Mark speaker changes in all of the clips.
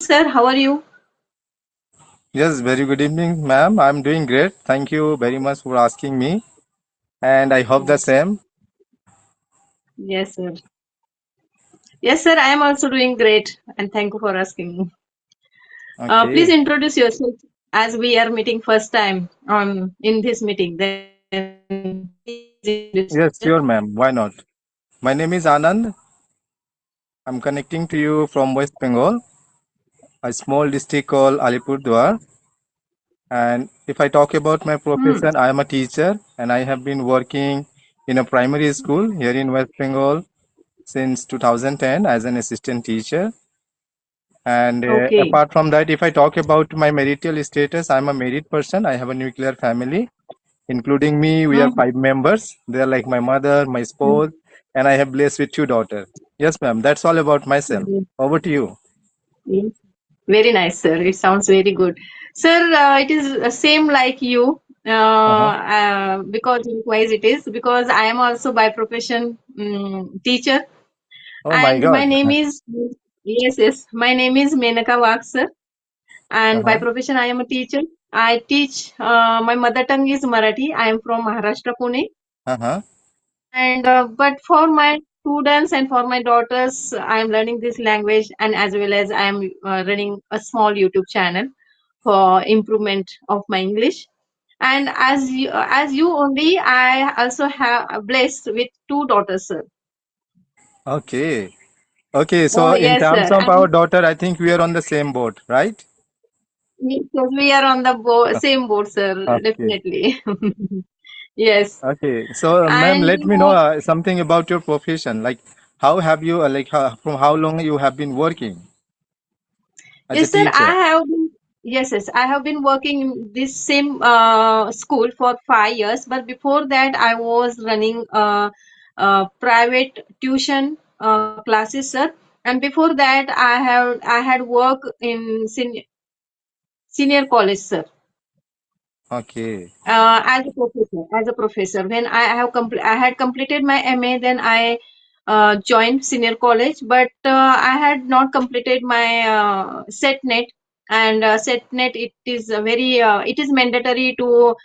Speaker 1: sir. How are you?
Speaker 2: Yes, very good evening, ma'am. I'm doing great. Thank you very much for asking me, and I hope the
Speaker 1: Yes.
Speaker 2: same.
Speaker 1: Yes, sir. Yes, sir. I am also doing great, and thank you for asking. Please
Speaker 2: Okay.
Speaker 1: introduce yourself as we are meeting first time on in this meeting. Then please introduce yourself.
Speaker 2: Yes, sure, ma'am. Why not? My name is Anand. I'm connecting to you from West Bengal, a small district called Alipurduar. And if I talk about my
Speaker 1: Hmm.
Speaker 2: profession, I am a teacher, and I have been working in a primary school here in West Bengal since 2010 as an assistant teacher. And
Speaker 1: Okay.
Speaker 2: apart from that, if I talk about my marital status, I'm a married person. I have a nuclear family. Including me, we are
Speaker 1: Hmm.
Speaker 2: 5 members. They are like my mother, my
Speaker 1: Hmm.
Speaker 2: spouse, and I have blessed with 2 daughters. Yes, ma'am. That's all about myself. Over to you.
Speaker 1: Yes. Very nice, sir. It sounds very good. Sir, it is same like you.
Speaker 2: Uh-huh.
Speaker 1: Because likewise it is because I am also by profession teacher,
Speaker 2: Oh my
Speaker 1: and my
Speaker 2: God.
Speaker 1: name is yes, my name is Menaka Wak, sir, and by
Speaker 2: Uh-huh.
Speaker 1: profession I am a teacher. I teach. My mother tongue is Marathi. I am from Maharashtra, Pune,
Speaker 2: Uh-huh.
Speaker 1: and but for my students and for my daughters, I am learning this language, and as well as I am running a small YouTube channel for improvement of my English. And as you only, I also have blessed with two daughters, sir.
Speaker 2: Okay. Okay.
Speaker 1: Oh
Speaker 2: So in
Speaker 1: yes,
Speaker 2: terms
Speaker 1: sir.
Speaker 2: of our
Speaker 1: And
Speaker 2: daughter, I think we are on the same boat, right?
Speaker 1: we are on the same boat, sir.
Speaker 2: Okay.
Speaker 1: Definitely. Yes.
Speaker 2: Okay. So, ma'am,
Speaker 1: And
Speaker 2: let me know something about your profession. Like, how have you, from how long you have been working as a
Speaker 1: yes, sir.
Speaker 2: teacher?
Speaker 1: Yes, I have been working in this same school for 5 years. But before that, I was running private tuition classes, sir. And before that, I had worked in senior college, sir.
Speaker 2: Okay.
Speaker 1: As a professor, when I had completed my MA, then I joined senior college, but I had not completed my set net. And set net, it is mandatory to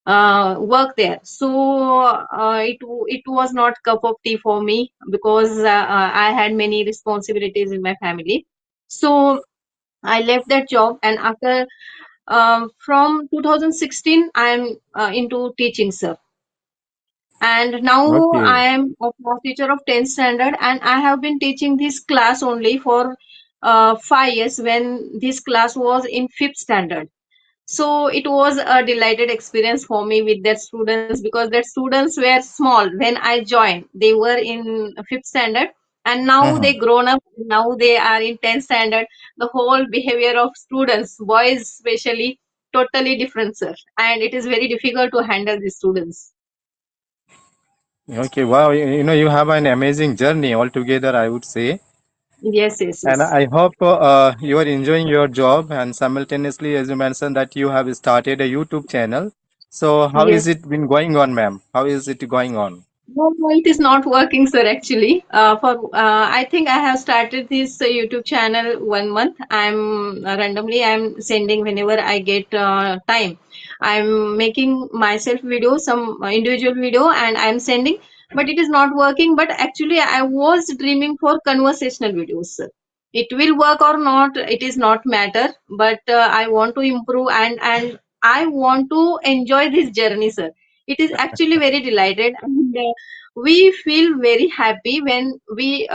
Speaker 1: work there. So it was not cup of tea for me because I had many responsibilities in my family. So I left that job, and after from 2016, I'm into teaching, sir. And now I
Speaker 2: Okay.
Speaker 1: am a class teacher of 10th standard, and I have been teaching this class only for 5 years when this class was in fifth standard. So it was a delighted experience for me with that students because that students were small when I joined. They were in fifth standard, and now
Speaker 2: Mhm.
Speaker 1: they grown up. Now they are in 10th standard. The whole behavior of students, boys especially, totally different, sir. And it is very difficult to handle the students.
Speaker 2: Okay, wow, you have an amazing journey altogether, I would say.
Speaker 1: Yes, yes,
Speaker 2: And
Speaker 1: yes.
Speaker 2: I hope you are enjoying your job and simultaneously, as you mentioned, that you have started a YouTube channel. So, how is
Speaker 1: Yes.
Speaker 2: it been going on, ma'am? How is it going on?
Speaker 1: No, no, it is not working, sir. Actually, I think I have started this YouTube channel 1 month. I'm sending whenever I get time. I'm making myself video, some individual video, and I'm sending. But it is not working. But actually, I was dreaming for conversational videos, sir. It will work or not, it is not matter. But I want to improve, and I want to enjoy this journey, sir. It is actually very delighted, and we feel very happy when we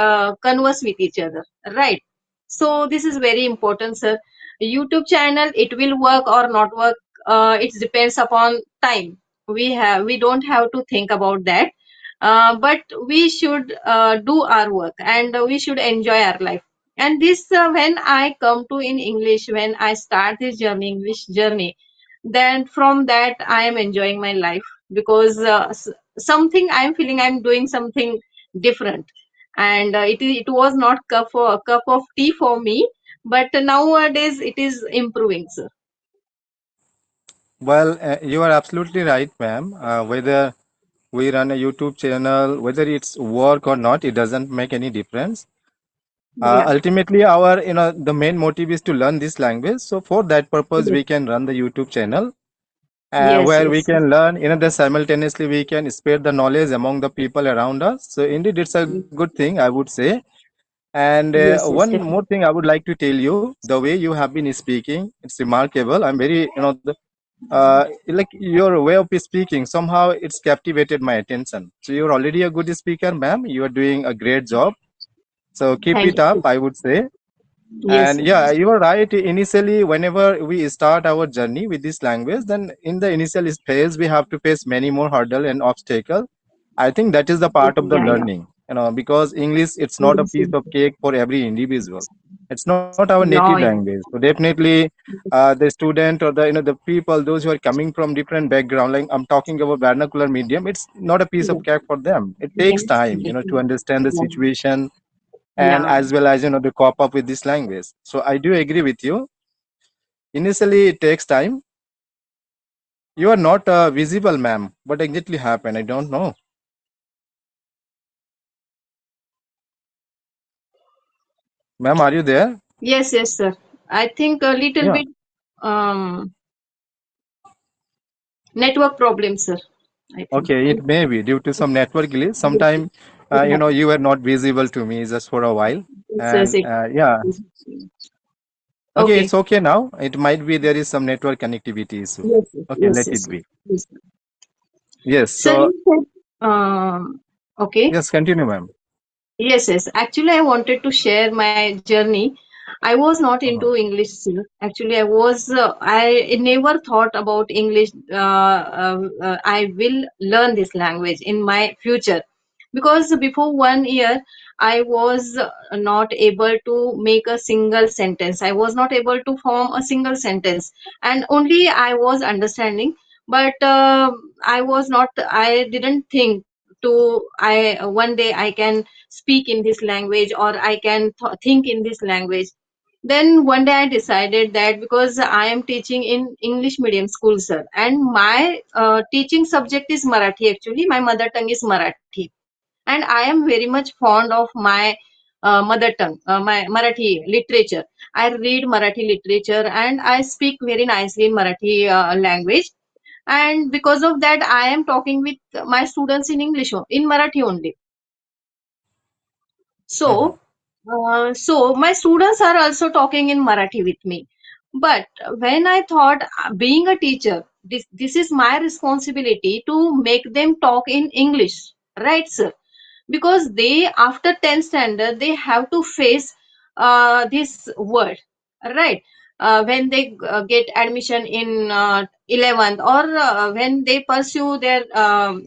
Speaker 1: converse with each other, right? So this is very important, sir. YouTube channel, it will work or not work, it depends upon time. We don't have to think about that, but we should do our work, and we should enjoy our life. And this, when I come to in English, when I start this journey, English journey, then from that I am enjoying my life because something I'm feeling I'm doing something different. And it was not cup of tea for me, but nowadays it is improving, sir.
Speaker 2: Well, you are absolutely right, ma'am. Whether we run a YouTube channel, whether it's work or not, it doesn't make any difference.
Speaker 1: Yeah.
Speaker 2: Ultimately, our the main motive is to learn this language. So for that purpose,
Speaker 1: Yes.
Speaker 2: we can run the YouTube channel
Speaker 1: Yes.
Speaker 2: where we
Speaker 1: Yes.
Speaker 2: can learn. The simultaneously we can spread the knowledge among the people around us. So indeed, it's a
Speaker 1: Yes.
Speaker 2: good thing, I would say. And
Speaker 1: Yes. Yes.
Speaker 2: one more
Speaker 1: Definitely.
Speaker 2: thing I would like to tell you, the way you have been speaking, it's remarkable. I'm very, like your way of speaking, somehow it's captivated my attention. So you're already a good speaker, ma'am. You are doing a great job. So keep
Speaker 1: Thank
Speaker 2: it up,
Speaker 1: you.
Speaker 2: I would say.
Speaker 1: Yes.
Speaker 2: And
Speaker 1: Sir.
Speaker 2: yeah, you are right. Initially, whenever we start our journey with this language, then in the initial phase, we have to face many more hurdle and obstacle. I think that is the part of the
Speaker 1: Yeah. Yeah.
Speaker 2: learning, because English, it's not a
Speaker 1: Yes.
Speaker 2: piece
Speaker 1: Yes.
Speaker 2: of cake for every individual. It's not our native
Speaker 1: No.
Speaker 2: language. So definitely, the student or the people, those who are coming from different background, like I'm talking about vernacular medium, it's not a piece of
Speaker 1: Yeah.
Speaker 2: cake for them. It takes
Speaker 1: Yes.
Speaker 2: time, to understand the
Speaker 1: Yeah.
Speaker 2: situation, and
Speaker 1: Yeah.
Speaker 2: as well as to cope up with this language. So I do agree with you. Initially it takes time. You are not visible, ma'am. What exactly happened? I don't know. Ma'am, are you there?
Speaker 1: Yes. Yes, sir. I think a little
Speaker 2: Yeah.
Speaker 1: bit um network problem, sir. I think.
Speaker 2: Okay, it may be due to some network glitch.
Speaker 1: Yes.
Speaker 2: Sometime you were not visible to me just for a while.
Speaker 1: Yes. Yes.
Speaker 2: And yeah.
Speaker 1: Yes.
Speaker 2: Okay,
Speaker 1: Okay.
Speaker 2: it's okay now. It might be there is some network connectivity issue.
Speaker 1: Yes. Yes.
Speaker 2: Okay,
Speaker 1: Yes.
Speaker 2: let
Speaker 1: Yes.
Speaker 2: it be.
Speaker 1: Yes.
Speaker 2: Yes.
Speaker 1: Sir,
Speaker 2: So
Speaker 1: you said, okay.
Speaker 2: yes, continue, ma'am.
Speaker 1: Yes, yes. Actually, I wanted to share my journey. I was not into
Speaker 2: Uh-huh.
Speaker 1: English still. Actually, I never thought about English. I will learn this language in my future because before 1 year, I was not able to make a single sentence. I was not able to form a single sentence, and only I was understanding. But I didn't think to I one day I can speak in this language or I can think in this language. Then one day I decided that because I am teaching in English medium school, sir, and my teaching subject is Marathi. Actually, my mother tongue is Marathi, and I am very much fond of my mother tongue, my Marathi literature. I read Marathi literature and I speak very nicely in Marathi language. And because of that, I am talking with my students in English, in Marathi only.
Speaker 2: Mhm.
Speaker 1: So my students are also talking in Marathi with me. But when I thought, being a teacher, this is my responsibility to make them talk in English, right, sir? Because they, after 10th standard, they have to face this word, right? When they get admission in 11th, or when they pursue their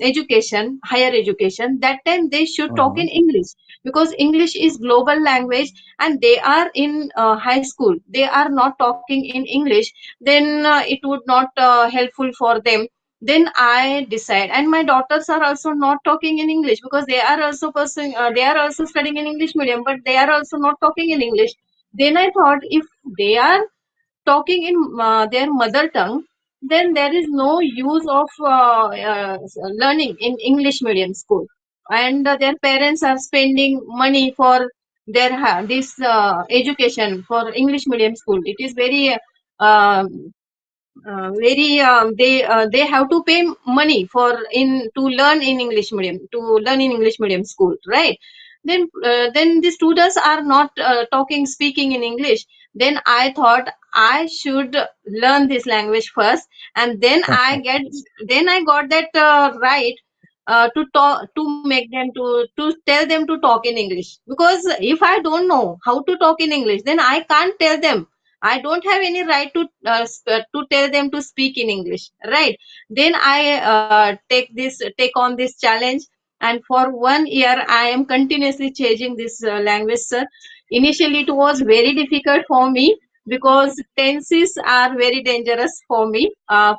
Speaker 1: education, higher education, that time they should talk
Speaker 2: Mhm.
Speaker 1: in English, because English is global language, and they are in high school, they are not talking in English. Then it would not helpful for them. Then I decide, and my daughters are also not talking in English because they are also pursuing, they are also studying in English medium, but they are also not talking in English. Then I thought, if they are talking in their mother tongue, then there is no use of learning in English medium school, and their parents are spending money for their this education for English medium school. It is very they have to pay money for in to learn in English medium, to learn in English medium school, right? Then the students are not talking, speaking in English. Then I thought I should learn this language first, and then I got that right to talk, to make them to tell them to talk in English. Because if I don't know how to talk in English, then I can't tell them. I don't have any right to tell them to speak in English, right? Then I take on this challenge, and for 1 year I am continuously changing this language, sir. Initially, it was very difficult for me because tenses are very dangerous for me.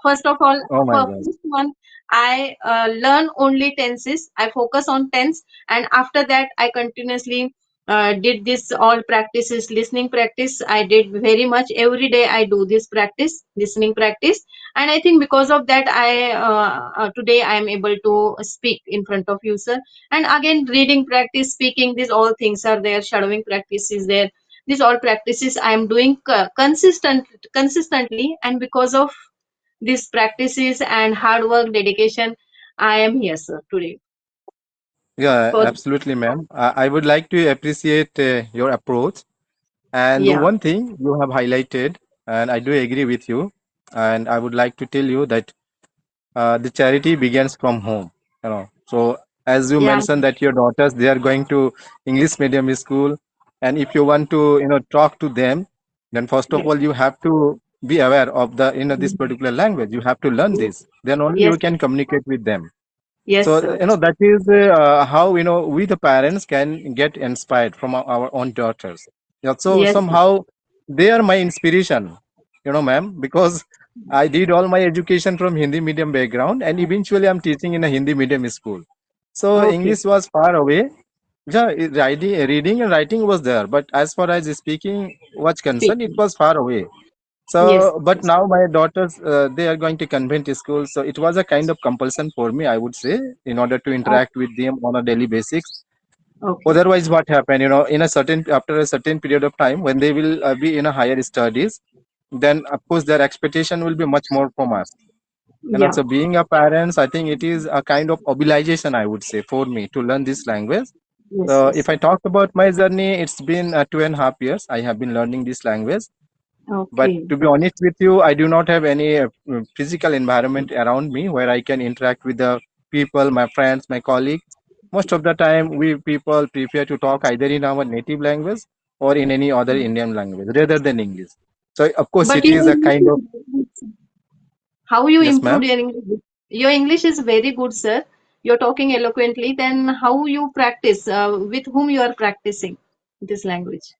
Speaker 1: First of all,
Speaker 2: Oh my
Speaker 1: for
Speaker 2: God.
Speaker 1: first month, I learn only tenses. I focus on tense, and after that, I continuously did this all practices, listening practice. I did very much every day. I do this practice, listening practice, and I think because of that, I today I am able to speak in front of you, sir. And again, reading practice, speaking, these all things are there. Shadowing practice is there. These all practices I am doing consistently, and because of these practices and hard work, dedication, I am here, sir, today.
Speaker 2: Yeah,
Speaker 1: For
Speaker 2: absolutely, ma'am. I would like to appreciate your approach. And the
Speaker 1: yeah,
Speaker 2: one thing you have highlighted, and I do agree with you, and I would like to tell you that the charity begins from home. So as you
Speaker 1: yeah,
Speaker 2: mentioned that your daughters they are going to English medium school, and if you want to talk to them, then first of
Speaker 1: yes,
Speaker 2: all you have to be aware of the this particular language. You have to learn
Speaker 1: yes,
Speaker 2: this. Then only
Speaker 1: yes,
Speaker 2: you can communicate with them.
Speaker 1: yes,
Speaker 2: So
Speaker 1: sir.
Speaker 2: that is how we the parents can get inspired from our own daughters. Yeah, so
Speaker 1: Yes, sir.
Speaker 2: somehow they are my inspiration, ma'am, because I did all my education from Hindi medium background, and eventually I'm teaching in a Hindi medium school. So
Speaker 1: Okay.
Speaker 2: English was far away. Yeah, reading and writing was there, but as far as speaking was concerned, it
Speaker 1: Speaking.
Speaker 2: was far away.
Speaker 1: Yes,
Speaker 2: So, but
Speaker 1: yes.
Speaker 2: now my daughters, they are going to convent school. So it was a kind of compulsion for me, I would say, in order to
Speaker 1: Oh,
Speaker 2: interact with them on a daily basis.
Speaker 1: okay.
Speaker 2: Otherwise, what happened, in a certain after a certain period of time, when they will be in a higher studies, then of course their expectation will be much more from us.
Speaker 1: Yeah.
Speaker 2: So being a parents, I think it is a kind of obligation, I would say, for me to learn this language.
Speaker 1: Yes,
Speaker 2: So
Speaker 1: yes.
Speaker 2: if I talk about my journey, it's been 2.5 years. I have been learning this language. But
Speaker 1: Okay.
Speaker 2: to be honest with you, I do not have any physical environment around me where I can interact with the people, my friends, my colleagues. Most of the time, we people prefer to talk either in our native language or in any other Indian language rather than English. So, of course,
Speaker 1: But
Speaker 2: it
Speaker 1: your
Speaker 2: is a
Speaker 1: English
Speaker 2: kind
Speaker 1: is
Speaker 2: of
Speaker 1: very good, sir. How you
Speaker 2: yes,
Speaker 1: improved
Speaker 2: ma'am.
Speaker 1: your English? Your English is very good, sir. You're talking eloquently. Then how you practice? With whom you are practicing this language?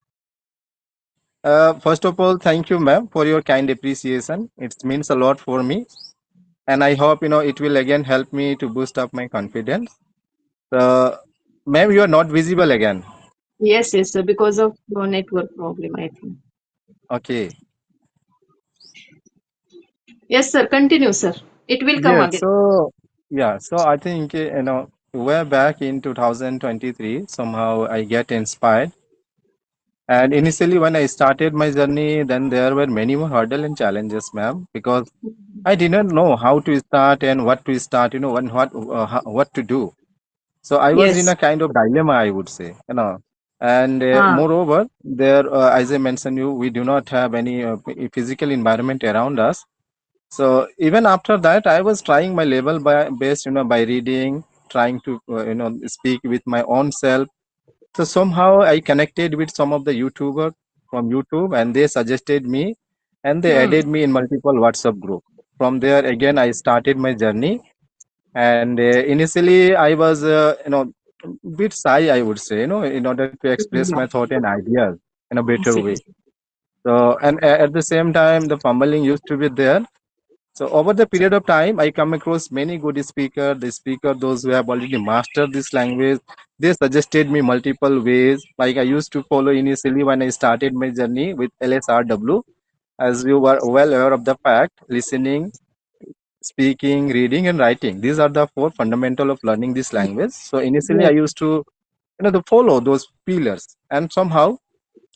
Speaker 2: First of all, thank you, ma'am, for your kind appreciation. It means a lot for me, and I hope it will again help me to boost up my confidence. So, ma'am, you are not visible again.
Speaker 1: Yes, yes, sir. Because of your network problem, I think.
Speaker 2: Okay.
Speaker 1: Yes, sir. Continue, sir. It will come
Speaker 2: Yes,
Speaker 1: again.
Speaker 2: so I think way back in 2023, somehow I get inspired. And initially, when I started my journey, then there were many more hurdle and challenges, ma'am, because I didn't know how to start and what to start, and what to do. So I was in
Speaker 1: Yes.
Speaker 2: a kind of dilemma, I would say. And
Speaker 1: Ah.
Speaker 2: moreover, there, as I mentioned, we do not have any physical environment around us. So even after that, I was trying my level by based, by reading, trying to, speak with my own self. So somehow I connected with some of the YouTuber from YouTube, and they suggested me, and they
Speaker 1: Hmm.
Speaker 2: added me in multiple WhatsApp group. From there, again, I started my journey. And initially, I was, bit shy, I would say, in order to express my
Speaker 1: Yeah.
Speaker 2: thought and ideas in a better
Speaker 1: Yes,
Speaker 2: way.
Speaker 1: yes.
Speaker 2: So, and at the same time, the fumbling used to be there. So over the period of time, I come across many good those who have already mastered this language. They suggested me multiple ways. Like I used to follow initially when I started my journey with LSRW. As you were well aware of the fact, listening, speaking, reading, and writing. These are the four fundamental of learning this language. So initially, I
Speaker 1: Yes.
Speaker 2: used to follow those pillars, and somehow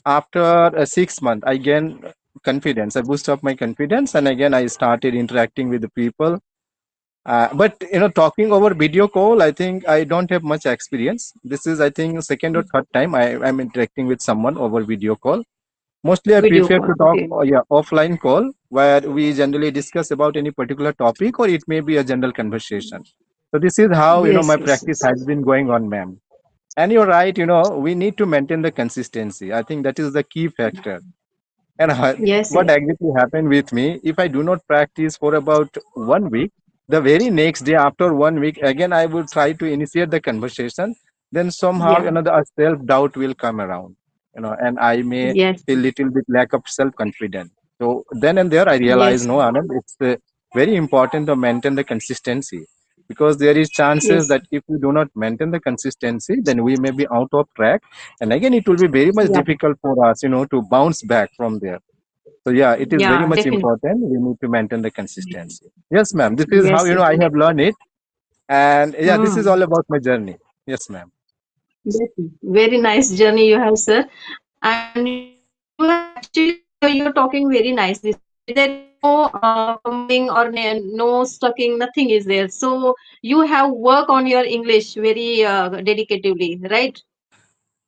Speaker 2: after 6 months, I gain confidence. I boost up my confidence, and again I started interacting with the people. But talking over video call, I think I don't have much experience. This is, I think, second or third time I'm interacting with someone over video call. Mostly I
Speaker 1: Video
Speaker 2: prefer
Speaker 1: call.
Speaker 2: to talk,
Speaker 1: Okay.
Speaker 2: yeah, offline call, where we generally discuss about any particular topic, or it may be a general conversation. So this is how
Speaker 1: Yes,
Speaker 2: my
Speaker 1: yes,
Speaker 2: practice
Speaker 1: yes.
Speaker 2: has been going on, ma'am. And you're right, we need to maintain the consistency. I think that is the key factor. And
Speaker 1: Yes,
Speaker 2: what
Speaker 1: yes.
Speaker 2: exactly happened with me, if I do not practice for about 1 week, the very next day after 1 week, again I would try to initiate the conversation. Then somehow,
Speaker 1: Yeah.
Speaker 2: the self doubt will come around, and I may
Speaker 1: Yes.
Speaker 2: feel little bit lack of self confidence. So then and there, I realize,
Speaker 1: Yes.
Speaker 2: no, Anand, it's very important to maintain the consistency. because there is chances
Speaker 1: Yes.
Speaker 2: that if we do not maintain the consistency, then we may be out of track, and again it will be very much
Speaker 1: Yeah.
Speaker 2: difficult for us, to bounce back from there. So yeah, it is very
Speaker 1: Yeah.
Speaker 2: much
Speaker 1: Definitely.
Speaker 2: important. We need to maintain the consistency. Yes, ma'am. This is how
Speaker 1: Yes. Yes.
Speaker 2: I have learned it, and yeah, this is
Speaker 1: Hmm.
Speaker 2: all about my journey. Yes, ma'am.
Speaker 1: Yes. Very nice journey you have, sir. And you have actually you're talking very nicely, sir. There is no fumbling or no stucking. Nothing is there. So you have work on your English very dedicatively, right?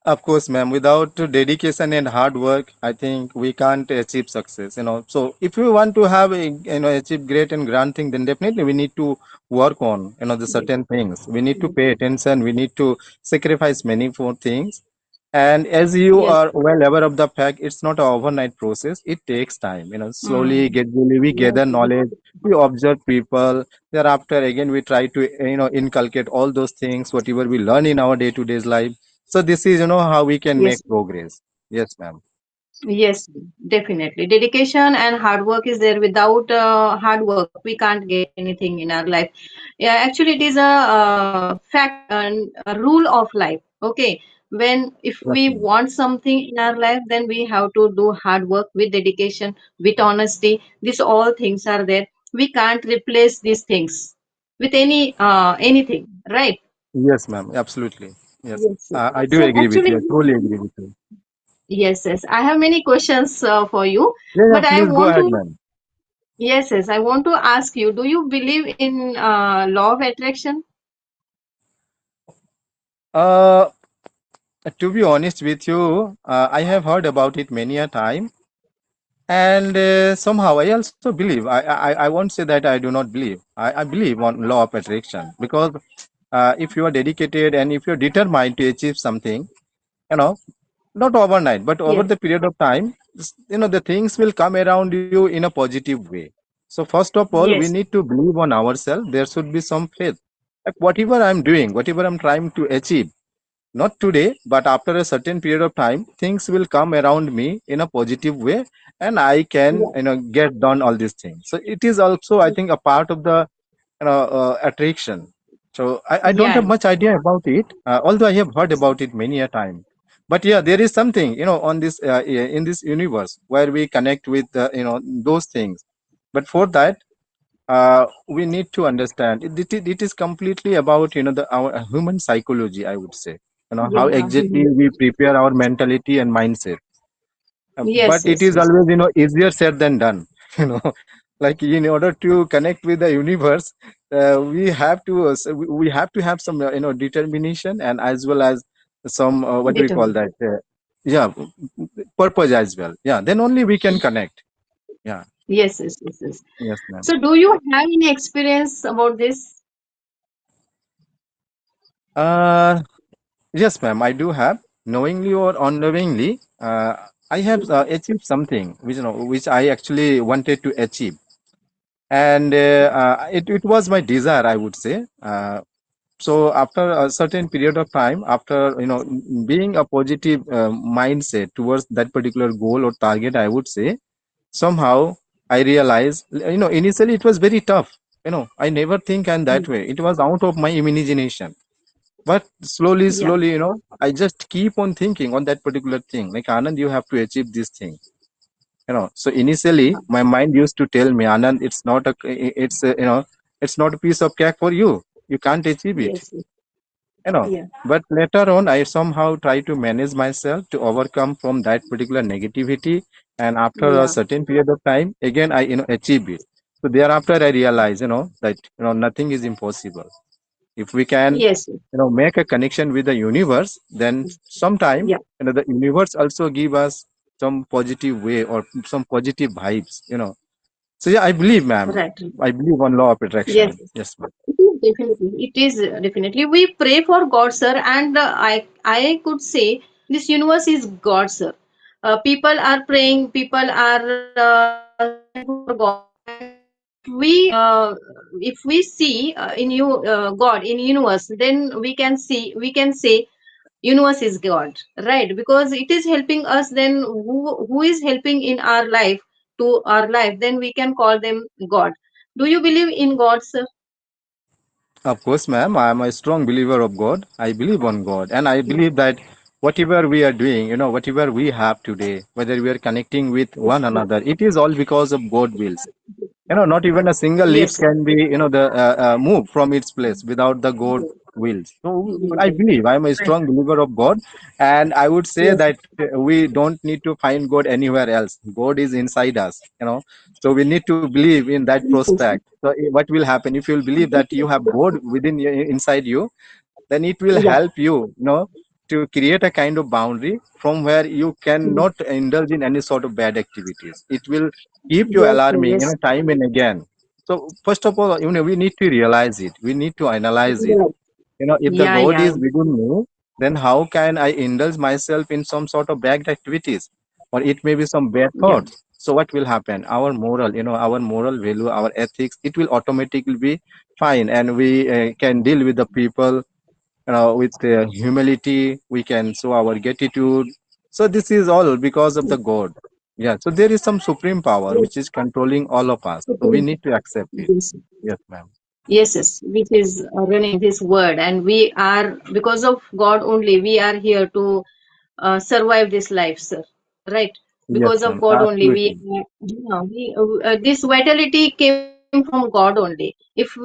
Speaker 2: Of course, ma'am. Without dedication and hard work, I think we can't achieve success. So if we want to have achieve great and grand thing, then definitely we need to work on the certain things. We need to pay attention. We need to sacrifice many for things. And as you
Speaker 1: Yes.
Speaker 2: are well aware of the fact, it's not an overnight process. It takes time. Slowly,
Speaker 1: Hmm.
Speaker 2: gradually, we
Speaker 1: Yes.
Speaker 2: gather knowledge. We observe people. Thereafter, again, we try to inculcate all those things, whatever we learn in our day-to-day life. So this is how we can
Speaker 1: Yes.
Speaker 2: make progress. Yes, ma'am.
Speaker 1: Yes, definitely. Dedication and hard work is there. Without hard work, we can't get anything in our life. Yeah, actually, it is a fact and a rule of life. Okay, when if
Speaker 2: Yes,
Speaker 1: we
Speaker 2: ma'am.
Speaker 1: want something in our life, then we have to do hard work with dedication, with honesty. These all things are there. We can't replace these things with anything, right?
Speaker 2: Yes, ma'am. Absolutely. Yes.
Speaker 1: Yes, yes.
Speaker 2: I do
Speaker 1: So
Speaker 2: agree with
Speaker 1: actually,
Speaker 2: you. I truly agree with you.
Speaker 1: yes, yes. I have many questions for you,
Speaker 2: Yeah, yeah.
Speaker 1: but I
Speaker 2: Please go
Speaker 1: want
Speaker 2: ahead,
Speaker 1: to.
Speaker 2: ma'am.
Speaker 1: Yes, yes. I want to ask you, do you believe in law of attraction?
Speaker 2: Uh, to be honest with you, I have heard about it many a time, and somehow I also believe. I won't say that I do not believe. I believe on law of attraction because if you are dedicated and if you're determined to achieve something, you know, not overnight, but over
Speaker 1: Yes,
Speaker 2: the period of time, the things will come around you in a positive way. So first of all, we
Speaker 1: yes,
Speaker 2: need to believe on ourselves. There should be some faith. Like whatever I'm doing, whatever I'm trying to achieve, not today, but after a certain period of time, things will come around me in a positive way, and I can
Speaker 1: yeah,
Speaker 2: get done all these things. So it is also, I think, a part of the attraction. So I don't have
Speaker 1: yeah,
Speaker 2: much idea about it, although I have heard about it many a time. But yeah, there is something on this in this universe where we connect with those things. But for that, we need to understand it is completely about our human psychology, I would say. How
Speaker 1: yeah.
Speaker 2: exactly we prepare our mentality and mindset.
Speaker 1: Yes,
Speaker 2: But it
Speaker 1: yes,
Speaker 2: is
Speaker 1: yes,
Speaker 2: always easier said than done. you know like in order to connect with the universe, we have to have some determination, and as well as some what do we call
Speaker 1: determined.
Speaker 2: that, yeah, purpose as well. Yeah, then only we can connect. Yeah.
Speaker 1: Yes, yes, yes, yes.
Speaker 2: Yes, ma'am.
Speaker 1: So, do you have any experience about this?
Speaker 2: uh yes, ma'am, I do have. Knowingly or unknowingly, I have achieved something which I actually wanted to achieve. And it was my desire, I would say. So after a certain period of time, after being a positive mindset towards that particular goal or target, I would say, somehow I realized, initially it was very tough. I never think in that way. It was out of my imagination. But slowly,
Speaker 1: Yeah,
Speaker 2: slowly, I just keep on thinking on that particular thing. Like, Anand, you have to achieve this thing. So initially my mind used to tell me, Anand, it's not a piece of cake for you. You can't achieve it.
Speaker 1: yes, yes,
Speaker 2: you know
Speaker 1: yeah,
Speaker 2: but later on I somehow try to manage myself to overcome from that particular negativity, and after a
Speaker 1: yeah,
Speaker 2: certain period of time, again I achieve it. So thereafter I realize that nothing is impossible. If we can
Speaker 1: yes, yes,
Speaker 2: make a connection with the universe, then sometime
Speaker 1: yeah,
Speaker 2: the universe also give us some positive way or some positive vibes. So yeah, I believe, ma'am.
Speaker 1: right.
Speaker 2: I believe on law of
Speaker 1: Yes,
Speaker 2: attraction. Yes, ma'am.
Speaker 1: it is definitely. It is definitely. We pray for God, sir, and I could say this universe is God, sir. People are praying. People are searching for God, and if we see in you God in universe, then we can say universe is God, right? Because it is helping us. Then who is helping in our life to our life? Then we can call them God. Do you believe in God, sir?
Speaker 2: Of course, ma'am, I am a strong believer of God. I believe on God, and I believe that whatever we are doing, whatever we have today, whether we are connecting with one another, it is all because of God wills. Not even a single leaf
Speaker 1: Yes, sir.
Speaker 2: can be, the move from its place without the God wills. So I believe I am a strong believer of God, and I would say
Speaker 1: Yes,
Speaker 2: that we don't need to find God anywhere else. God is inside us. So we need to believe in that prospect. So what will happen if you will believe that you have God within inside you, then it will
Speaker 1: yeah.
Speaker 2: help you, to create a kind of boundary from where you cannot indulge in any sort of bad activities. It will keep you
Speaker 1: Yes, sir.
Speaker 2: alarming,
Speaker 1: Yes.
Speaker 2: time and again. So first of all, we need to realize it. We need to analyze it.
Speaker 1: Yeah,
Speaker 2: If the
Speaker 1: yeah,
Speaker 2: God
Speaker 1: yeah.
Speaker 2: is within me, then how can I indulge myself in some sort of bad activities? Or it may be some bad
Speaker 1: Yeah.
Speaker 2: thoughts. So what will happen? Our moral value, our ethics, it will automatically be fine, and we can deal with the people with humility. We can show our gratitude. So this is all because of the God. Yeah. So there is some supreme power
Speaker 1: Yes.
Speaker 2: which is controlling all of us. So we
Speaker 1: Supreme.
Speaker 2: need to accept it.
Speaker 1: Yes.
Speaker 2: Yes, ma'am.
Speaker 1: Yes, yes, which is running this world, and we are, because of God only, we are here to survive this life, sir. Right?
Speaker 2: Yes,
Speaker 1: Because of
Speaker 2: ma'am.
Speaker 1: God only,
Speaker 2: Absolutely.
Speaker 1: this vitality came from God only. If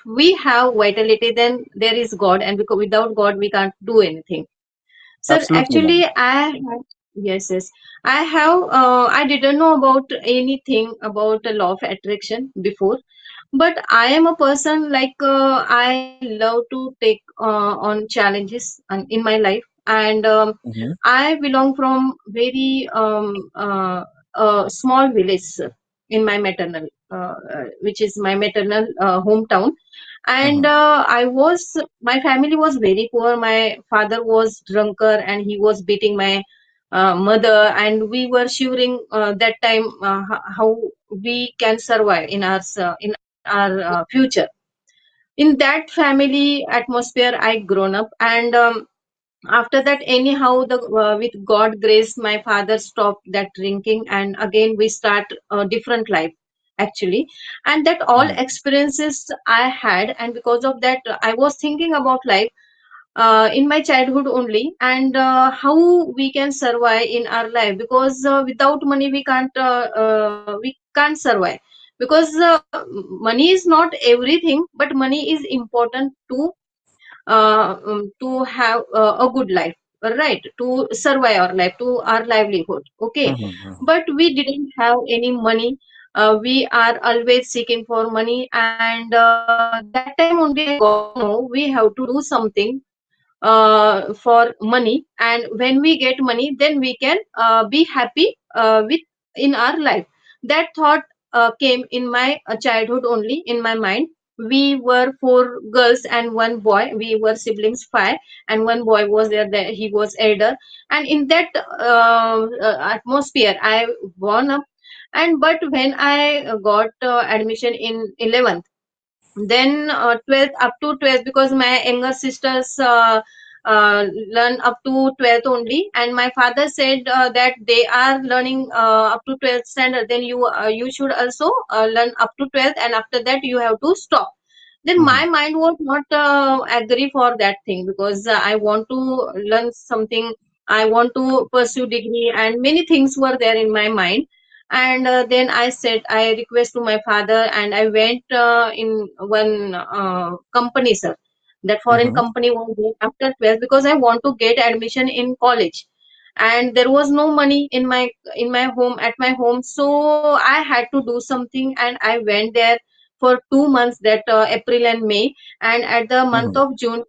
Speaker 1: we have vitality, then there is God, and because without God, we can't do anything. Sir,
Speaker 2: Absolutely,
Speaker 1: actually,
Speaker 2: ma'am.
Speaker 1: yes, yes, I didn't know about anything about the law of attraction before, but I am a person like I love to take on challenges in my life, and
Speaker 2: Mm-hmm.
Speaker 1: I belong from very small village, sir, in my maternal, which is my maternal hometown. And
Speaker 2: Mm-hmm.
Speaker 1: my family was very poor. My father was drunker, and he was beating my mother, and we were shivering that time how we can survive in our future. In that family atmosphere I grown up, and after that, anyhow, the with God grace, my father stopped that drinking, and again we start a different life actually. And that all
Speaker 2: Mm-hmm.
Speaker 1: experiences I had, and because of that I was thinking about life in my childhood only, and how we can survive in our life, because without money we can't survive, because money is not everything, but money is important to have a good life, right, to survive our life, to our livelihood. Okay,
Speaker 2: Mm-hmm.
Speaker 1: but we didn't have any money. We are always seeking for money, and that time only I got to know we have to do something for money, and when we get money then we can be happy with in our life. That thought came in my childhood only in my mind. We were four girls and one boy. We were siblings five, and one boy was there that he was elder. And in that atmosphere I born up. And but when I got admission in 11th, then 12th, up to 12th, because my younger sisters learn up to 12th only, and my father said that they are learning up to 12th standard, then you should also learn up to 12th, and after that you have to stop. Then
Speaker 2: Mm-hmm.
Speaker 1: my mind was not agree for that thing, because I want to learn something, I want to pursue degree, and many things were there in my mind. And then I said, I request to my father, and I went in one company, sir. That foreign
Speaker 2: Mm-hmm.
Speaker 1: company was there after 12th, because I want to get admission in college, and there was no money in my home, at my home. So I had to do something, and I went there for 2 months, that April and May. And at the month
Speaker 2: Mm-hmm.
Speaker 1: of June,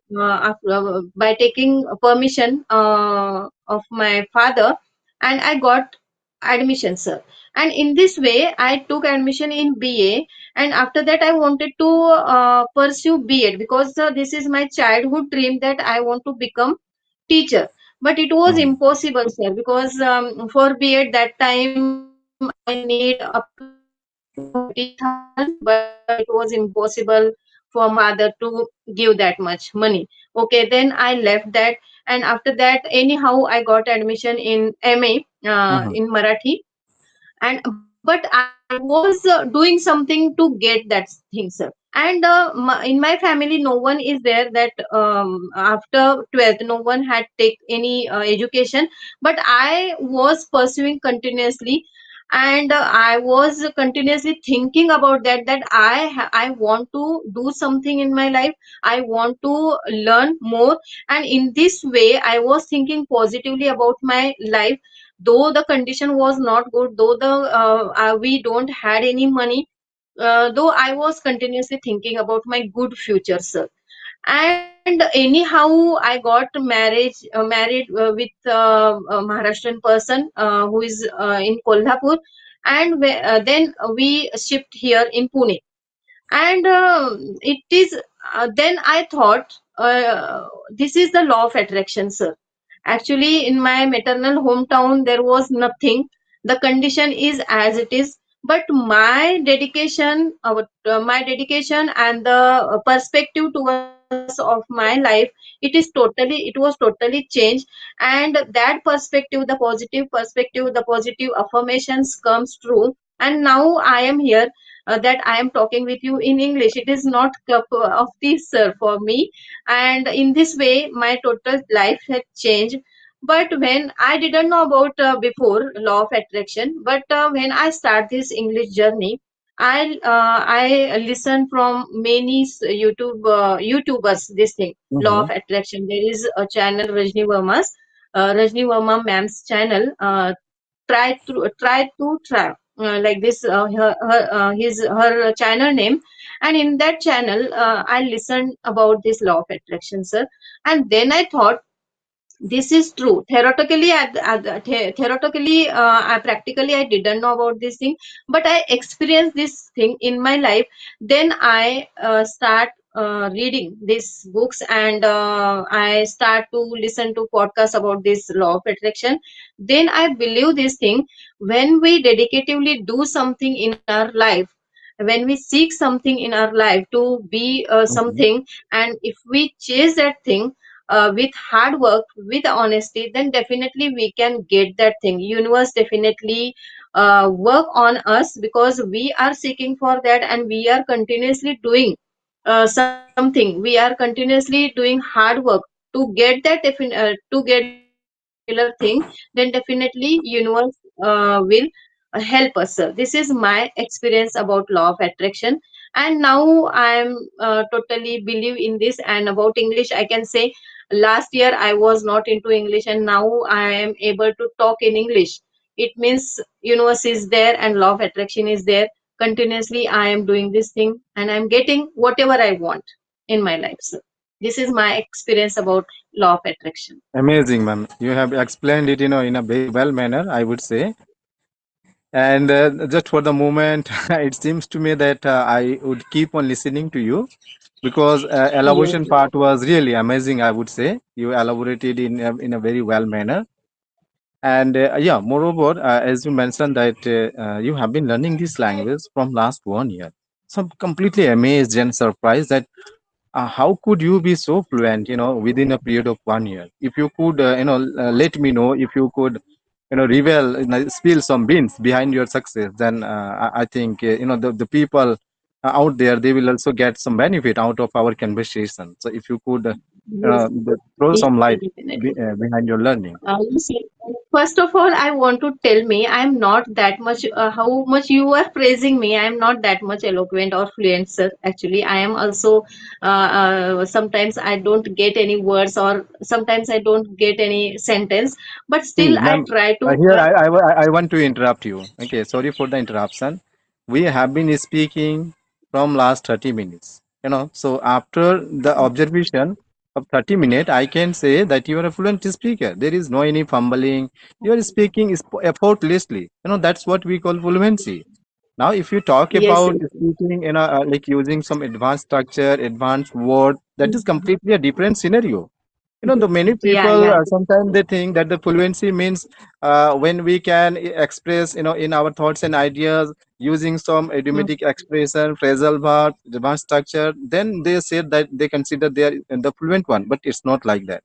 Speaker 1: by taking permission of my father, and I got admission, sir. And in this way I took admission in BA. And after that I wanted to pursue BEd, because this is my childhood dream, that I want to become teacher. But it was
Speaker 2: Mm-hmm.
Speaker 1: impossible, sir, because for BEd that time I need up to 30,000, but it was impossible for my father to give that much money. Okay, then I left that. And after that, anyhow, I got admission in MA
Speaker 2: Mm-hmm.
Speaker 1: in Marathi. And but I was doing something to get that thing, sir. And in my family no one is there that after 12th no one had take any education, but I was pursuing continuously. And I was continuously thinking about that I want to do something in my life. I want to learn more. And in this way I was thinking positively about my life, though the condition was not good, though the we don't had any money, though I was continuously thinking about my good future, sir. And anyhow, I got married with a Maharashtrian person who is in Kolhapur, and then we shipped here in Pune. And it is then I thought this is the law of attraction, sir. Actually, in my maternal hometown, there was nothing. The condition is as it is. But my dedication and the perspective towards of my life, it was totally changed. And that perspective, the positive perspective, the positive affirmations comes true. And now I am here, that I am talking with you in English. It is not cup of tea, sir, for me. And in this way, my total life has changed. But when I didn't know about before law of attraction, but when I start this English journey, I listen from many YouTubers this thing, law
Speaker 2: Hmm.
Speaker 1: of attraction. There is a channel Rajni Verma ma'am's channel. Try like this, her channel name. And in that channel I listened about this law of attraction, sir. And then I thought this is true. Theoretically, theoretically, I practically I didn't know about this thing, but I experienced this thing in my life. Then I start reading these books, and I start to listen to podcasts about this law of attraction. Then I believe this thing: when we dedicatively do something in our life, when we seek something in our life to be
Speaker 2: Hmm.
Speaker 1: something, and if we chase that thing with hard work, with honesty, then definitely we can get that thing. Universe definitely work on us, because we are seeking for that, and we are continuously doing something. We are continuously doing hard work to get that to get that particular thing. Then definitely universe will help us, sir. This is my experience about law of attraction. And now I'm totally believe in this. And about English, I can say last year I was not into English, and now I am able to talk in English. It means universe is there and law of attraction is there. Continuously I am doing this thing, and I'm getting whatever I want in my life, sir. This is my experience about law of attraction.
Speaker 2: Amazing, ma'am. You have explained it, in a very well manner, I would say. And just for the moment, it seems to me that I would keep on listening to you because
Speaker 1: Yes,
Speaker 2: elaboration part was really amazing. I would say you elaborated in a very well manner. And yeah, moreover, as you mentioned that you have been learning this language from last 1 year. So I'm completely amazed and surprised that how could you be so fluent, within a period of 1 year? If you could, let me know, if you could, reveal, spill some beans behind your success, then I think, the people out there, they will also get some benefit out of our conversation. So if you could,
Speaker 1: yes,
Speaker 2: throw
Speaker 1: yes,
Speaker 2: some
Speaker 1: sir,
Speaker 2: light
Speaker 1: definitely.
Speaker 2: behind your learning.
Speaker 1: Yes, sir. First of all, I want to tell me I'm not that much, how much you are praising me. I'm not that much eloquent or fluent, sir. Actually, I am also, sometimes I don't get any words, or sometimes I don't get any sentence, but
Speaker 2: See,
Speaker 1: still I
Speaker 2: ma'am,
Speaker 1: try to.
Speaker 2: here I want to interrupt you. Okay, sorry for the interruption. We have been speaking from last 30 minutes. So after the observation of 30 minutes, I can say that you are a fluent speaker. There is no any fumbling. You are speaking effortlessly. That's what we call fluency. Now, if you talk
Speaker 1: Yes,
Speaker 2: about
Speaker 1: yes.
Speaker 2: speaking, like using some advanced structure, advanced word, that is completely a different scenario. The many
Speaker 1: Yeah,
Speaker 2: people
Speaker 1: yeah.
Speaker 2: sometimes they think that the fluency means when we can express in our thoughts and ideas using some
Speaker 1: Mm.
Speaker 2: idiomatic expression, phrasal verb, advanced structure, then they say that they consider they are the fluent one, but it's not like that.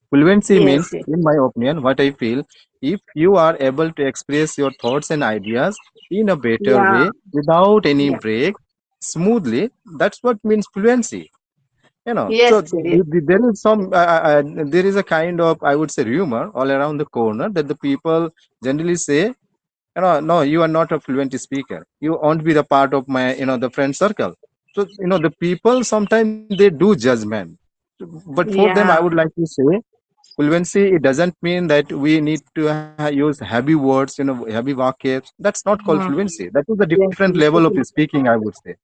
Speaker 2: Fluency means,
Speaker 1: Yes, yes.
Speaker 2: in my opinion, what I feel, if you are able to express your thoughts and ideas in a better
Speaker 1: Yeah,
Speaker 2: way without any
Speaker 1: yeah.
Speaker 2: break, smoothly, that's what means fluency. So
Speaker 1: Yes, sir. Yes.
Speaker 2: there is some there is a kind of, I would say, rumor all around the corner that the people generally say, no, you are not a fluent speaker, you won't be the part of my, the friend circle. So the people sometimes they do judgment. But for them I would
Speaker 1: Yeah.
Speaker 2: like to say, fluency, it doesn't mean that we need to use heavy words, heavy vocabs. That's not called
Speaker 1: Hmm.
Speaker 2: fluency. That is a different
Speaker 1: Yes,
Speaker 2: level
Speaker 1: yes,
Speaker 2: of
Speaker 1: definitely.
Speaker 2: speaking, I would say.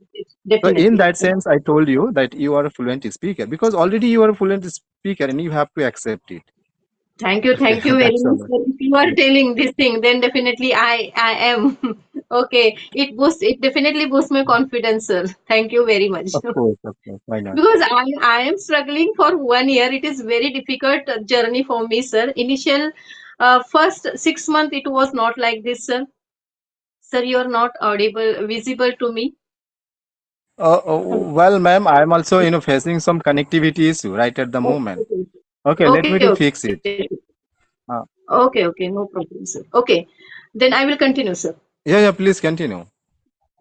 Speaker 2: So in
Speaker 1: Definitely.
Speaker 2: that sense, I told you that you are a fluent speaker because already you are a fluent speaker and you have to accept it.
Speaker 1: Thank you very
Speaker 2: That's
Speaker 1: much,
Speaker 2: all.
Speaker 1: sir. If you are telling this thing, then definitely I am. Okay. It definitely boosts my confidence, sir. Thank you very much.
Speaker 2: Of course. Why not?
Speaker 1: Because I am struggling for 1 year. It is very difficult journey for me, sir. Initial first 6 months it was not like this, sir. Sir, you are not audible, visible to me.
Speaker 2: Well, ma'am, I'm also, facing some connectivity issue right at the moment.
Speaker 1: Okay,
Speaker 2: Okay, let me
Speaker 1: okay,
Speaker 2: to
Speaker 1: okay.
Speaker 2: fix it. Uh,
Speaker 1: Okay, okay, no problem, sir. Okay, then I will continue, sir.
Speaker 2: yeah, please continue.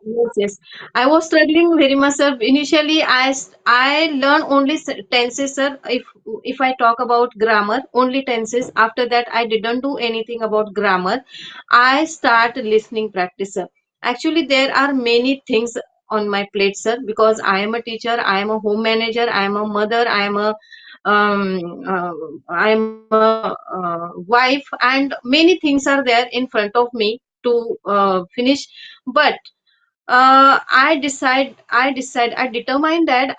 Speaker 1: Yes, yes. I was struggling very much, sir. Initially, I learn only tenses, sir. If I talk about grammar, only tenses. After that, I didn't do anything about grammar. I start listening practice, sir. Actually, there are many things on my plate, sir. Because I am a teacher, I am a home manager, I am a mother, I am a wife, and many things are there in front of me to finish. But I determined that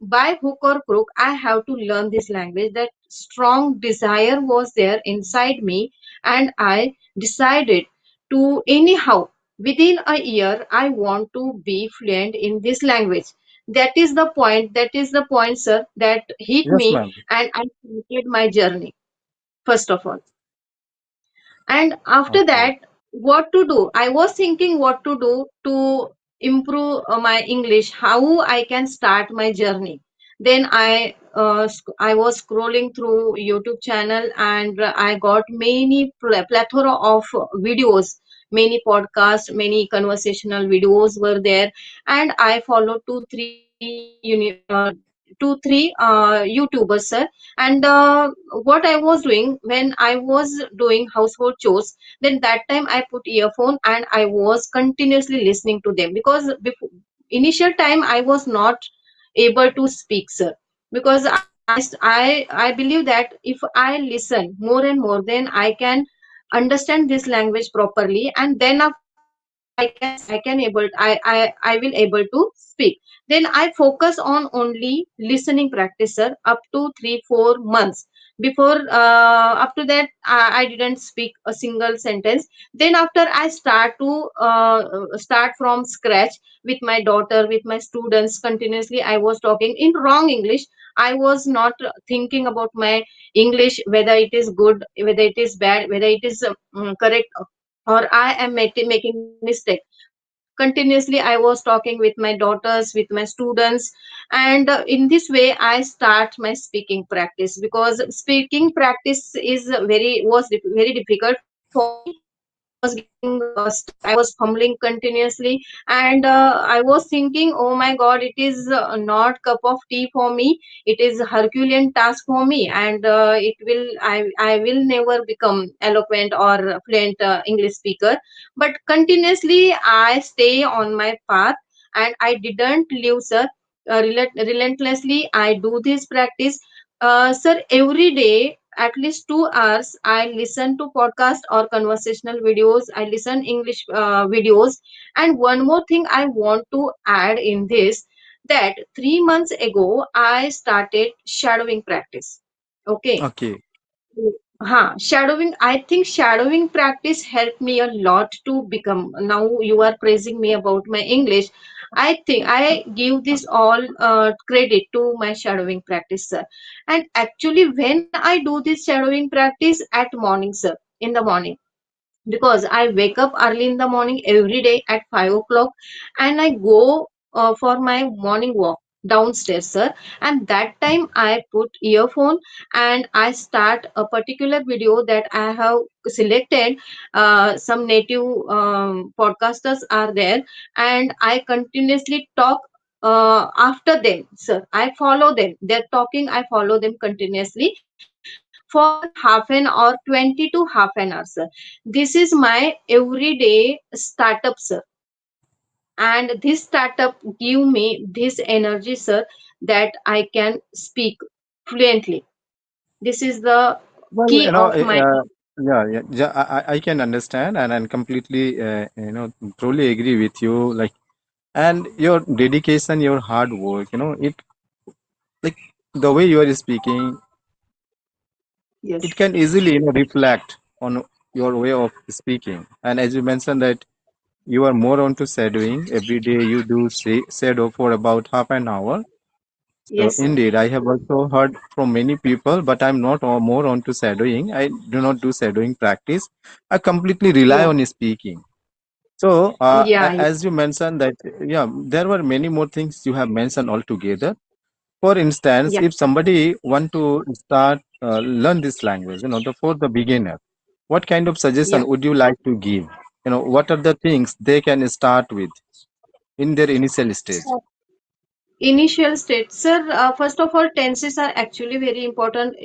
Speaker 1: by hook or crook, I have to learn this language. That strong desire was there inside me, and I decided to anyhow within a year I want to be fluent in this language. That is the point, sir, that hit
Speaker 2: Yes,
Speaker 1: me,
Speaker 2: ma'am.
Speaker 1: and I started my journey first of all. And after
Speaker 2: Okay.
Speaker 1: that, what to do? I was thinking what to do to improve my English, how I can start my journey. Then I was scrolling through YouTube channel, and I got many plethora of videos, many podcasts, many conversational videos were there, and I followed two three YouTubers, sir. And what I was doing when I was doing household chores, then that time I put earphone and I was continuously listening to them. Because before, initial time I was not able to speak, sir. Because I believe that if I listen more and more, then I can understand this language properly, and then after I will able to speak. Then I focus on only listening practice, sir, up to 3 4 months. Before up to that, I didn't speak a single sentence. Then after I start from scratch with my daughter, with my students. Continuously I was talking in wrong English. I was not thinking about my English, whether it is good, whether it is bad, whether it is correct, or I am making mistake. Continuously I was talking with my daughters, with my students, and in this way I start my speaking practice. Because speaking practice is very difficult for me. I was getting stuck, I was fumbling continuously, and I was thinking, oh my god, it is not cup of tea for me. It is Herculean task for me, and I will never become eloquent or fluent English speaker. But continuously I stay on my path, and I didn't leave, sir. Relentlessly I do this practice, sir. Every day at least 2 hours I listen to podcast or conversational videos. I listen English videos. And one more thing I want to add in this, that 3 months ago I started shadowing practice. Okay.
Speaker 2: Okay.
Speaker 1: Shadowing. I think shadowing practice helped me a lot to become. Now you are praising me about my English. I think I give this all credit to my shadowing practice, sir. And actually, when I do this shadowing practice at morning, sir, in the morning, because I wake up early in the morning every day at 5 o'clock, and I go for my morning walk. downstairs, sir. And that time I put earphone and I start a particular video that I have selected. Some native podcasters are there, and I continuously talk after them, sir. I follow them. They're talking, I follow them continuously for half an or 20 to half an hour, sir. This is my everyday startup, sir. And this startup give me this energy, sir, that I can speak fluently. This is the
Speaker 2: Well,
Speaker 1: key of my.
Speaker 2: yeah, yeah, yeah, I can understand and completely, truly agree with you. Like, and your dedication, your hard work, it like the way you are speaking, it
Speaker 1: Yes,
Speaker 2: can easily, reflect on your way of speaking. And as you mentioned that you are more onto shadowing every day, you do say shadow for about half an hour. So
Speaker 1: yes, sir.
Speaker 2: indeed, I have also heard from many people, but I'm not more onto shadowing. I do not do shadowing practice. I completely rely
Speaker 1: Yeah,
Speaker 2: on speaking. So,
Speaker 1: yeah, yeah,
Speaker 2: as you mentioned that, yeah, there were many more things you have mentioned altogether. For instance,
Speaker 1: yeah,
Speaker 2: if somebody want to start learn this language, for the beginner, what kind of
Speaker 1: yeah.
Speaker 2: suggestion would you like to give? What are the things they can start with in their initial stage?
Speaker 1: Initial state, sir. First of all, tenses are actually very important.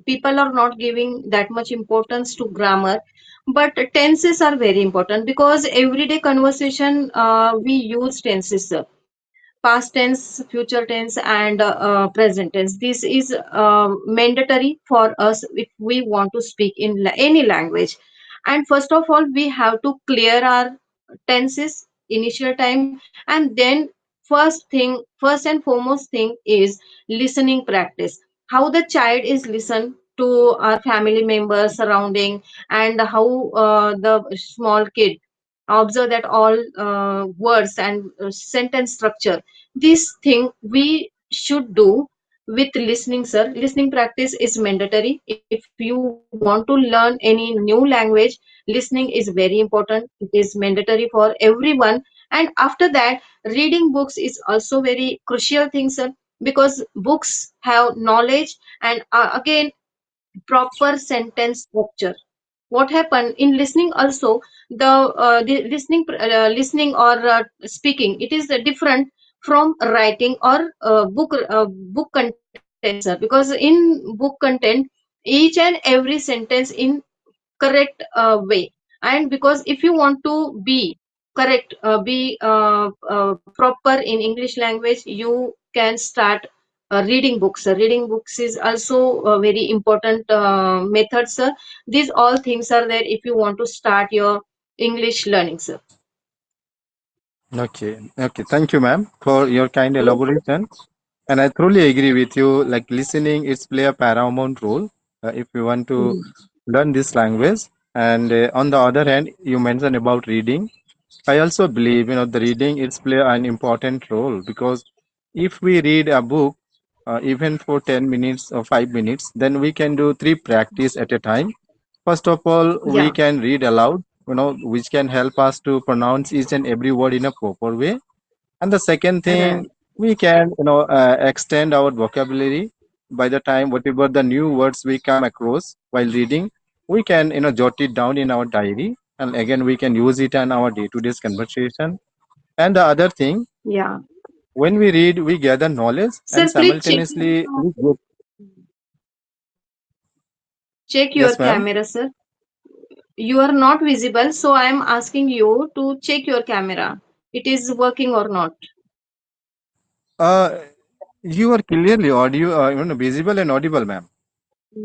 Speaker 1: People are not giving that much importance to grammar, but tenses are very important because everyday conversation we use tenses, sir. Past tense, future tense, and present tense. This is mandatory for us if we want to speak in any language. And first of all, we have to clear our tenses initial time, and then first and foremost thing is listening practice. How the child is listen to our family members surrounding, and how the small kid observe that all words and sentence structure. This thing we should do with listening, sir. Listening practice is mandatory. If you want to learn any new language, listening is very important. It is mandatory for everyone. And after that, reading books is also very crucial thing, sir, because books have knowledge and again proper sentence structure. What happened in listening also, the listening or speaking, it is different from writing or book content, sir, because in book content each and every sentence in correct way. And because if you want to be correct, be proper in English language, you can start reading books. Reading books is also a very important method, sir. These all things are there if you want to start your English learning, sir.
Speaker 2: Okay, okay. Thank you, ma'am, for your kind
Speaker 1: Yes,
Speaker 2: elaboration. And I truly agree with you. Like listening, it's play a paramount role if you want to
Speaker 1: mhm.
Speaker 2: learn this language. And on the other hand, you mentioned about reading. I also believe the reading it's play an important role because if we read a book, even for 10 minutes or 5 minutes, then we can do three practice at a time. First of all, we
Speaker 1: Yeah,
Speaker 2: can read aloud, which can help us to pronounce each and every word in a proper way. And the second thing,
Speaker 1: right.
Speaker 2: we can, extend our vocabulary by the time whatever the new words we come across while reading, we can, jot it down in our diary. And again, we can use it in our day-to-day conversation. And the other thing,
Speaker 1: Yeah,
Speaker 2: when we read, we gather knowledge
Speaker 1: sir,
Speaker 2: and
Speaker 1: please
Speaker 2: simultaneously we get,
Speaker 1: check your
Speaker 2: yes, ma'am.
Speaker 1: camera, sir. You are not visible, so I am asking you to check your camera. It is working or not.
Speaker 2: Uh, you are clearly audio, visible and audible, ma'am.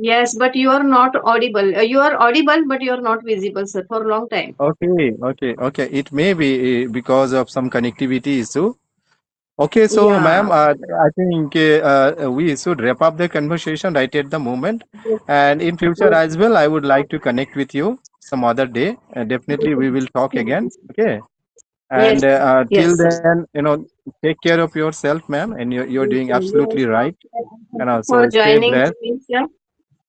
Speaker 1: Yes, but you are not audible. You are audible, but you are not visible, sir, for a long time.
Speaker 2: Okay, okay, okay. It may be because of some connectivity issue. Okay, so
Speaker 1: Yeah.
Speaker 2: ma'am, I think we should wrap up the conversation right at the moment.
Speaker 1: Yes,
Speaker 2: And in future
Speaker 1: yes,
Speaker 2: as well, I would like to connect with you some other day. Definitely, we will talk again. Okay.
Speaker 1: yes,
Speaker 2: And till
Speaker 1: yes, sir.
Speaker 2: then, take care of yourself, ma'am. And you're
Speaker 1: Yes,
Speaker 2: doing
Speaker 1: sir.
Speaker 2: absolutely
Speaker 1: Yes,
Speaker 2: right. And
Speaker 1: thank you
Speaker 2: also
Speaker 1: for
Speaker 2: stay
Speaker 1: joining
Speaker 2: blessed.
Speaker 1: me, sir.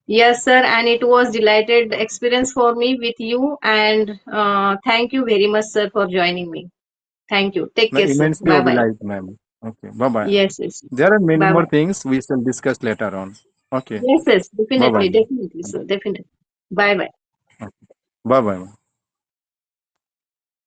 Speaker 1: Yes, sir, and it was delighted experience for me with you. And thank you very much, sir, for joining me. Thank you. Take care, sir.
Speaker 2: Immensely
Speaker 1: Bye bye.
Speaker 2: obliged, ma'am. Okay, bye bye.
Speaker 1: Yes, yes.
Speaker 2: There are many
Speaker 1: Bye
Speaker 2: more
Speaker 1: bye.
Speaker 2: things we shall discuss later on. Okay,
Speaker 1: Yes, yes,
Speaker 2: bye
Speaker 1: definitely,
Speaker 2: bye.
Speaker 1: definitely, sir, definitely. Bye bye.
Speaker 2: Bye bye.